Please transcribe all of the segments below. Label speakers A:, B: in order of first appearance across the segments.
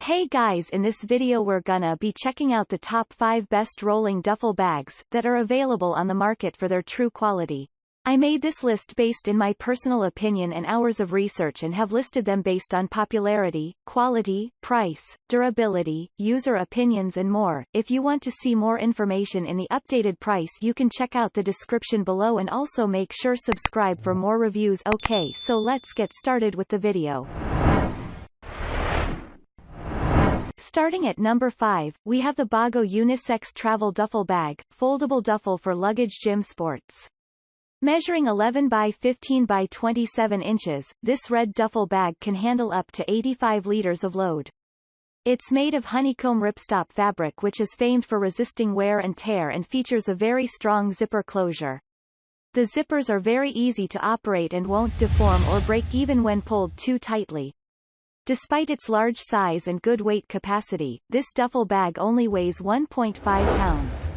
A: Hey guys, in this video we're gonna be checking out the top 5 best rolling duffel bags that are available on the market for their true quality. I made this list based in my personal opinion and hours of research and have listed them based on popularity, quality, price, durability, user opinions and more. If you want to see more information in the updated price you can check out the description below and also make sure subscribe for more reviews. Okay, so let's get started with the video. Starting at number 5, we have the Bago Unisex Travel Duffel Bag, foldable duffel for luggage gym sports. Measuring 11 by 15 by 27 inches, this red duffel bag can handle up to 85 liters of load. It's made of honeycomb ripstop fabric which is famed for resisting wear and tear and features a very strong zipper closure. The zippers are very easy to operate and won't deform or break even when pulled too tightly. Despite its large size and good weight capacity, this duffel bag only weighs 1.5 pounds.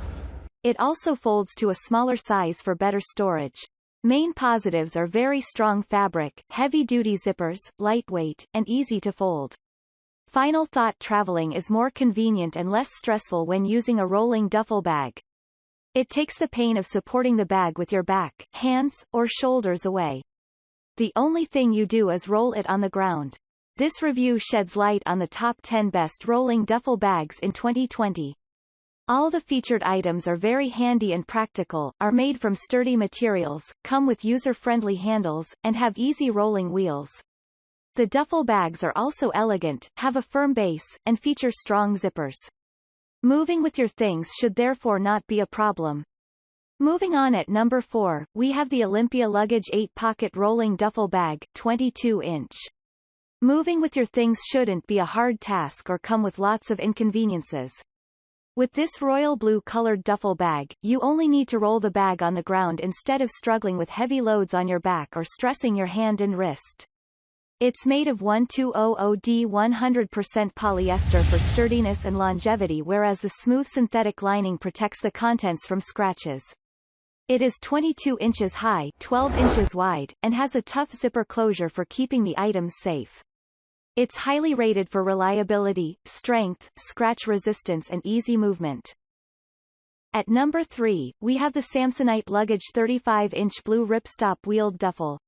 A: It also folds to a smaller size for better storage. Main positives are very strong fabric, heavy-duty zippers, lightweight, and easy to fold. Final thought: traveling is more convenient and less stressful when using a rolling duffel bag. It takes the pain of supporting the bag with your back, hands, or shoulders away. The only thing you do is roll it on the ground. This review sheds light on the top 10 best rolling duffel bags in 2020. All the featured items are very handy and practical, are made from sturdy materials, come with user-friendly handles, and have easy rolling wheels. The duffel bags are also elegant, have a firm base, and feature strong zippers. Moving with your things should therefore not be a problem. Moving on, at number 4, we have the Olympia Luggage 8-Pocket Rolling Duffel Bag, 22-inch. Moving with your things shouldn't be a hard task or come with lots of inconveniences. With this royal blue colored duffel bag, you only need to roll the bag on the ground instead of struggling with heavy loads on your back or stressing your hand and wrist. It's made of 1200D 100% polyester for sturdiness and longevity, whereas the smooth synthetic lining protects the contents from scratches. It is 22 inches high, 12 inches wide, and has a tough zipper closure for keeping the items safe. It's highly rated for reliability, strength, scratch resistance and easy movement. At number 3, we have the Samsonite Luggage 35-inch blue ripstop wheeled duffel.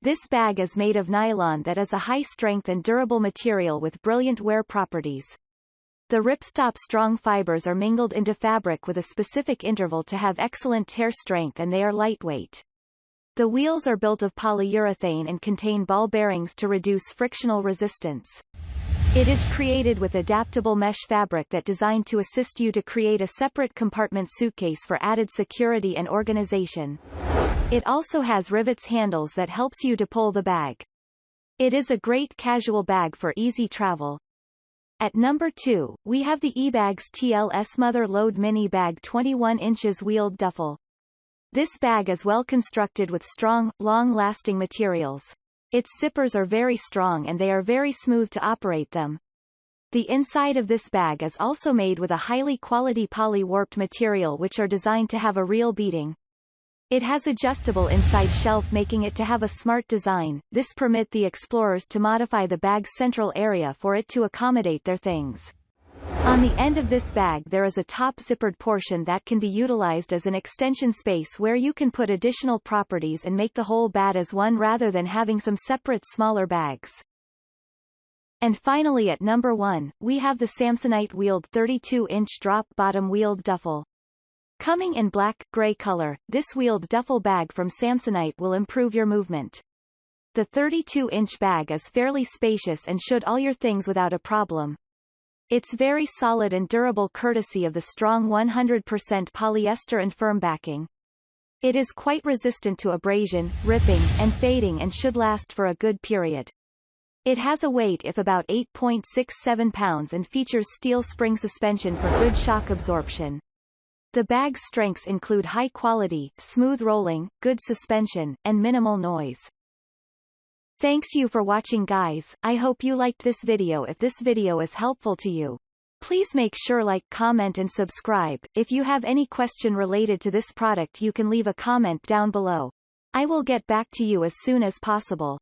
A: This bag is made of nylon that is a high-strength and durable material with brilliant wear properties. The ripstop strong fibers are mingled into fabric with a specific interval to have excellent tear strength, and they are lightweight. The wheels are built of polyurethane and contain ball bearings to reduce frictional resistance. It is created with adaptable mesh fabric that designed to assist you to create a separate compartment suitcase for added security and organization. It also has rivets handles that helps you to pull the bag. It is a great casual bag for easy travel. At number 2, we have the eBags TLS Mother Lode Mini Bag 21 inches wheeled duffel. This bag is well constructed with strong, long-lasting materials. Its zippers are very strong and they are very smooth to operate them. The inside of this bag is also made with a highly quality poly-warped material which are designed to have a real beating. It has adjustable inside shelf, making it to have a smart design. This permit the explorers to modify the bag's central area for it to accommodate their things. On the end of this bag there is a top zippered portion that can be utilized as an extension space where you can put additional properties and make the whole bag as one rather than having some separate smaller bags. And finally, at number 1, we have the Samsonite wheeled 32-inch drop bottom wheeled duffel. Coming in black, gray color, this wheeled duffel bag from Samsonite will improve your movement. The 32-inch bag is fairly spacious and should all your things without a problem. It's very solid and durable courtesy of the strong 100% polyester and firm backing. It is quite resistant to abrasion, ripping, and fading and should last for a good period. It has a weight of about 8.67 pounds and features steel spring suspension for good shock absorption. The bag's strengths include high quality, smooth rolling, good suspension, and minimal noise. Thanks you for watching guys, I hope you liked this video. If this video is helpful to you, please make sure like, comment and subscribe. If you have any question related to this product you can leave a comment down below. I will get back to you as soon as possible.